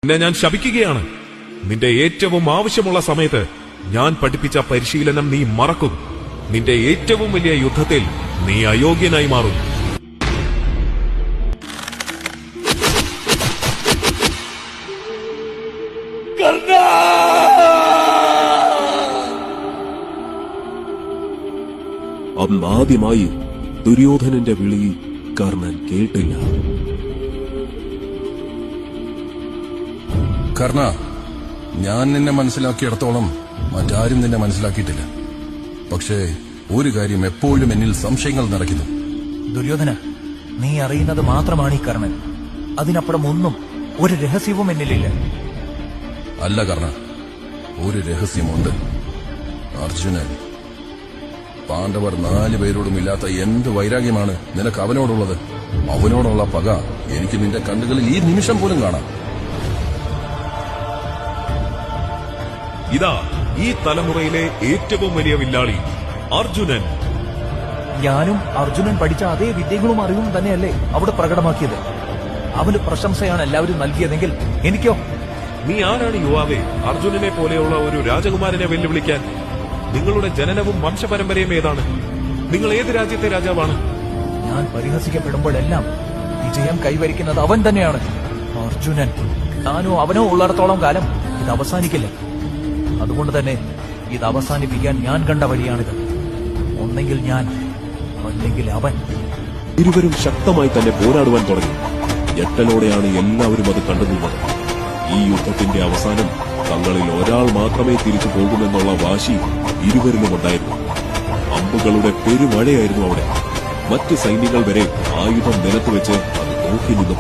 നിന്നെ ഞാൻ ശപിക്കുകയാണ്. നിന്റെ ഏറ്റവും ആവശ്യമുള്ള സമയത്ത് ഞാൻ പഠിപ്പിച്ച പരിശീലനം നീ മറക്കും. നിന്റെ ഏറ്റവും വലിയ യുദ്ധത്തിൽ നീ അയോഗ്യനായി മാറും. അന്നാദ്യമായി ദുര്യോധനന്റെ വിളി കർണൻ കേട്ടില്ല. കർണ, ഞാൻ നിന്നെ മനസ്സിലാക്കിയിടത്തോളം മറ്റാരും നിന്നെ മനസ്സിലാക്കിയിട്ടില്ല. പക്ഷേ ഒരു കാര്യം എപ്പോഴും എന്നിൽ സംശയങ്ങൾ നിറയ്ക്കുന്നു. ദുര്യോധന, നീ അറിയുന്നത് മാത്രമാണ് ഈ കർണൻ. അതിനപ്പുറം ഒന്നും, ഒരു രഹസ്യവും എന്നിലില്ല. അല്ല കർണ, ഒരു രഹസ്യമുണ്ട്. അർജുനൻ. പാണ്ഡവർ 4 പേരോടും ഇല്ലാത്ത എന്ത് വൈരാഗ്യമാണ് നിനക്ക് അവനോടുള്ളത്. അവനോടുള്ള പക എനിക്ക് നിന്റെ കണ്ണുകളിൽ ഈ നിമിഷം പോലും കാണാം. ഇതാ ഈ തലമുറയിലെ ഏറ്റവും വലിയ വില്ലാളി അർജുനൻ. ഞാനും അർജുനൻ പഠിച്ച അതേ വിദ്യകളും അറിവും തന്നെയല്ലേ അവിടെ പ്രകടമാക്കിയത്. അവന് പ്രശംസയാണ് എല്ലാവരും നൽകിയതെങ്കിൽ എനിക്കോ? നീ ആരാണ് യുവാവേ അർജുനനെ പോലെയുള്ള ഒരു രാജകുമാരനെ വെല്ലുവിളിക്കാൻ? നിങ്ങളുടെ ജനനവും വംശപരമ്പരയും ഏതാണ്? നിങ്ങൾ ഏത് രാജ്യത്തെ രാജാവാണ്? ഞാൻ പരിഹസിക്കപ്പെടുമ്പോഴെല്ലാം വിജയം കൈവരിക്കുന്നത് അവൻ തന്നെയാണ്. അർജുനൻ. ഞാനോ അവനോ ഉള്ളിടത്തോളം കാലം ഇത് അവസാനിക്കില്ല. അതുകൊണ്ട് തന്നെ ഇത് അവസാനിപ്പിക്കാൻ ഞാൻ കണ്ട വഴിയാണിത്. ഒന്നെങ്കിൽ ഞാൻ, അല്ലെങ്കിൽ അവൻ. ഇരുവരും ശക്തമായി തന്നെ പോരാടുവാൻ തുടങ്ങി. ഞെട്ടലോടെയാണ് എല്ലാവരും അത് കണ്ടുനിന്നത്. ഈ യുദ്ധത്തിന്റെ അവസാനം തങ്ങളിൽ ഒരാൾ മാത്രമേ തിരിച്ചു പോകുമെന്നുള്ള വാശി ഇരുവരിലും ഉണ്ടായിരുന്നു. അമ്പുകളുടെ പെരുമഴയായിരുന്നു അവിടെ. മറ്റ് സൈന്യങ്ങൾ വരെ ആയുധം നിലത്തുവെച്ച് അത് നോക്കി നിന്നു.